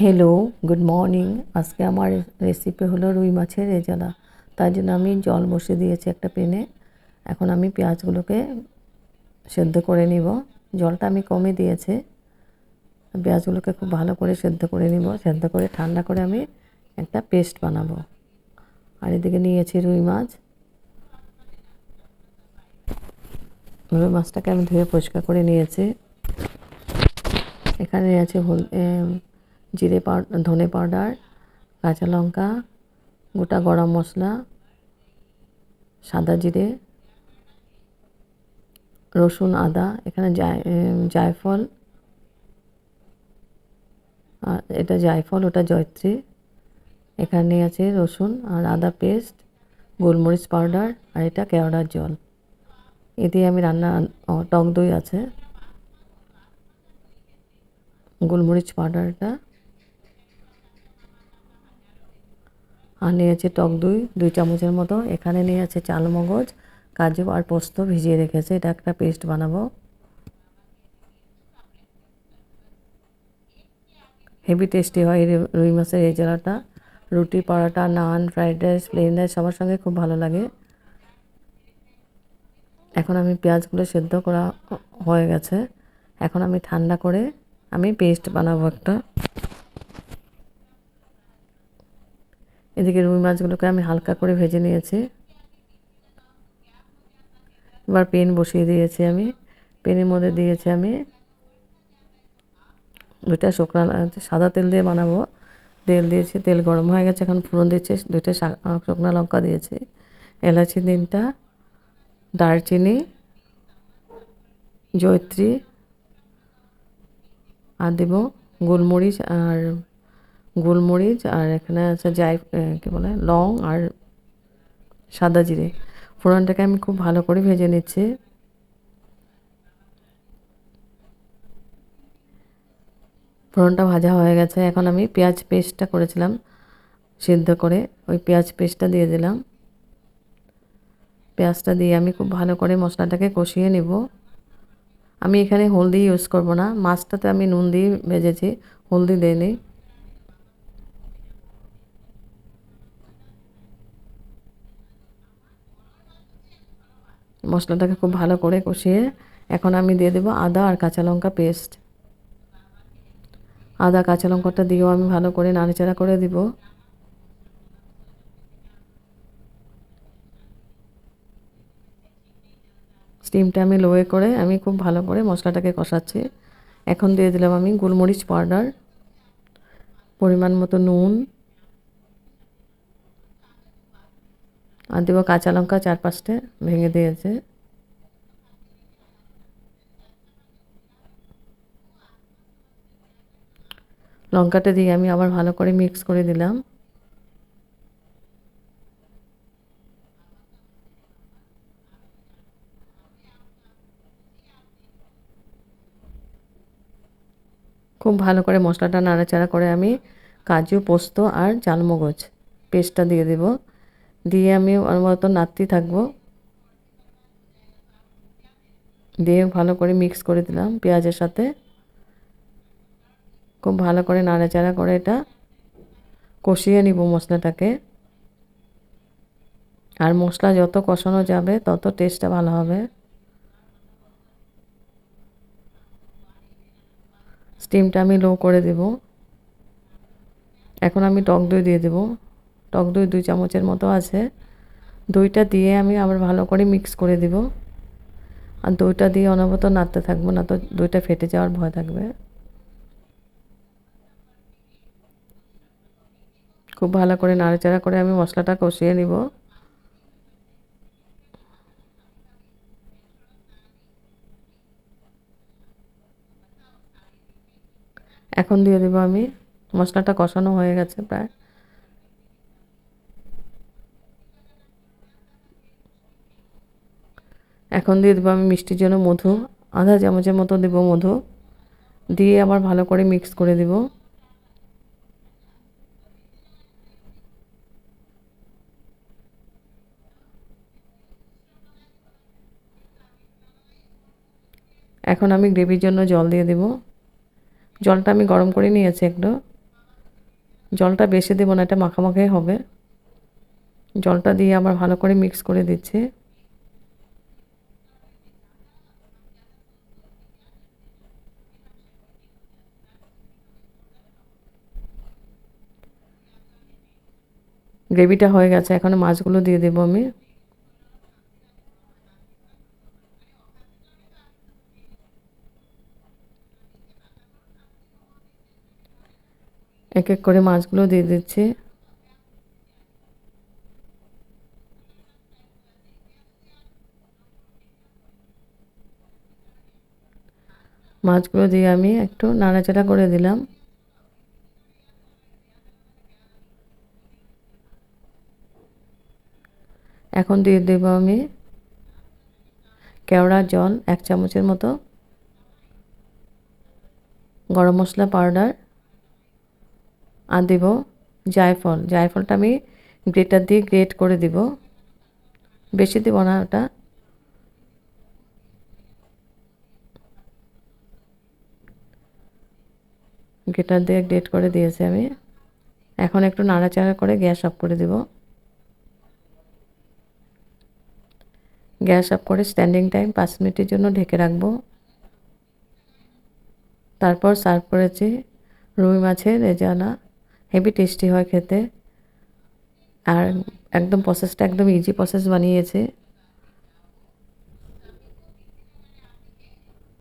Hello, good morning. আজকে আমার recipe হলো রুই মাছের রেজালা। তার জন্য আমি জল বসিয়ে দিয়েছি একটা প্যানে। এখন আমি পেঁয়াজগুলোকে সেদ্ধ করে নিব। জলটা আমি কমে দিয়েছি। পেঁয়াজগুলোকে খুব ভালো করে সেদ্ধ করে নিব। সেদ্ধ করে ঠান্ডা করে আমি একটা পেস্ট বানাবো। আর এদিকে নিয়েছি রুই মাছ। রুই মাছটাকে আমি ধুয়ে পরিষ্কার করে নিয়েছি। এখানে আছে জিরে পাউডার, ধনে পাউডার, কাঁচা লঙ্কা, গোটা গরম মশলা, সাদা জিরে, রসুন, আদা। এখানে জায়ফল, আর এটা জায়ফল, ওটা জয়ত্রী। এখানে আছে রসুন আর আদা পেস্ট, গোলমরিচ পাউডার, আর এটা কেওড়ার জল। এ দিয়ে আমি রান্না। টক দই আছে, গোলমরিচ পাউডারটা। আর নিয়েছে টক দই 2 চামচের মতো। এখানে নিয়ে আছে চালমগজ, কাজু আর পোস্ত ভিজিয়ে রেখেছে। এটা একটা পেস্ট বানাবো। হেভি টেস্টি হয় রুই মাছের এই রেজালাটা। রুটি, পরোটা, নান, ফ্রাইড রাইস, প্লেন রাইস সবার সঙ্গে খুব ভালো লাগে। এখন আমি পেঁয়াজগুলো সেদ্ধ করা হয়ে গেছে। এখন আমি ঠান্ডা করে আমি পেস্ট বানাবো একটা। এদিকে রুই মাছগুলোকে আমি হালকা করে ভেজে নিয়েছি। এবার পেন বসিয়ে দিয়েছি আমি। পেনের মধ্যে দিয়েছি আমি 2টা সাদা তেল দিয়ে বানাবো। তেল দিয়েছি, তেল গরম হয়ে গেছে। এখন ফোড়ন দিয়েছি, 2টা শুকনো লঙ্কা দিয়েছি, এলাচি 3টা, দারচিনি, জয়ত্রী, আর দেব গোলমরিচ আর এখানে আছে কী বলে লং আর সাদা জিরে। ফোড়নটাকে আমি খুব ভালো করে ভেজে নিচ্ছি। ফোড়নটা ভাজা হয়ে গেছে। এখন আমি পেঁয়াজ পেস্টটা করেছিলাম সিদ্ধ করে, ওই পেঁয়াজ পেস্টটা দিয়ে দিলাম। পেঁয়াজটা দিয়ে আমি খুব ভালো করে মশলাটাকে কষিয়ে নেব। আমি এখানে হলদি ইউজ করব না, মাছটাতে আমি নুন দিয়ে ভেজেছি, হলদি দিইনি। মশলাটাকে খুব ভালো করে কষিয়ে এখন আমি দিয়ে দেবো আদা আর কাঁচা লঙ্কা পেস্ট। আদা কাঁচা লঙ্কাটা দিয়েও আমি ভালো করে নাড়াচাড়া করে দিব। স্টিমটা আমি লোয়ে করে আমি খুব ভালো করে মশলাটাকে কষাচ্ছি। এখন দিয়ে দিলাম আমি গোলমরিচ পাউডার, পরিমাণ মতো নুন, আর দেবো কাঁচা লঙ্কা 4-5টে ভেঙে দিয়েছে। লঙ্কাটা দিয়ে আমি আবার ভালো করে মিক্স করে দিলাম। খুব ভালো করে মশলাটা নাড়াচাড়া করে আমি কাজু, পোস্ত আর চালমগজ পেস্টটা দিয়ে দেব। দিয়ে আমি অনবরত নাড়তেই থাকবো। দিয়ে ভালো করে মিক্স করে দিলাম পেঁয়াজের সাথে। খুব ভালো করে নাড়াচাড়া করে এটা কষিয়ে নিব মশলাটাকে। আর মশলা যত কষানো যাবে তত টেস্টটা ভালো হবে। স্টিমটা আমি লো করে দেব। এখন আমি টক দই দিয়ে দেব। টক দই 2 চামচের মতো আছে। দইটা দিয়ে আমি আবার ভালো করে মিক্স করে দিব। আর দইটা দিয়ে অনবরত নাড়তে থাকবো, না তো দইটা ফেটে যাওয়ার ভয় থাকবে। খুব ভালো করে নাড়াচাড়া করে আমি মশলাটা কষিয়ে নিব। এখন দিয়ে দেবো আমি, মশলাটা কষানো হয়ে গেছে প্রায়। এখন দিয়ে দেবো আমি মিষ্টির জন্য মধু, আধা চামচের মতো দেবো মধু। দিয়ে আবার ভালো করে মিক্স করে দেব। এখন আমি গ্রেভির জন্য জল দিয়ে দেব। জলটা আমি গরম করে নিয়েছি একটু। জলটা বেশি দেবো না, এটা মাখামাখাই হবে। জলটা দিয়ে আবার ভালো করে মিক্স করে দিচ্ছি। গ্রেভিটা হয়ে গেছে, এখন মাছগুলো দিয়ে দেবো আমি। এক এক করে মাছগুলো দিয়ে দিচ্ছি। মাছগুলো দিয়ে আমি একটু নাড়াচাড়া করে দিলাম। এখন দিয়ে দেবো আমি কেওড়ার জল 1 চামচের মতো, গরম মশলা পাউডার, আর দেব জায়ফল। জায়ফলটা আমি গ্রেটার দিয়ে গ্রেট করে দিব, বেশি দেব না ওটা। গ্রেটার দিয়ে গ্রেট করে দিয়েছি আমি। এখন একটু নাড়াচাড়া করে গ্যাস অফ করে দেব। গ্যাস অফ করে স্ট্যান্ডিং টাইম 5 মিনিটের জন্য ঢেকে রাখবো। তারপর সার্ভ করেছি রুই মাছের রেজালা। হেভি টেস্টি হয় খেতে, আর একদম প্রসেসটা একদম ইজি প্রসেস বানিয়েছে।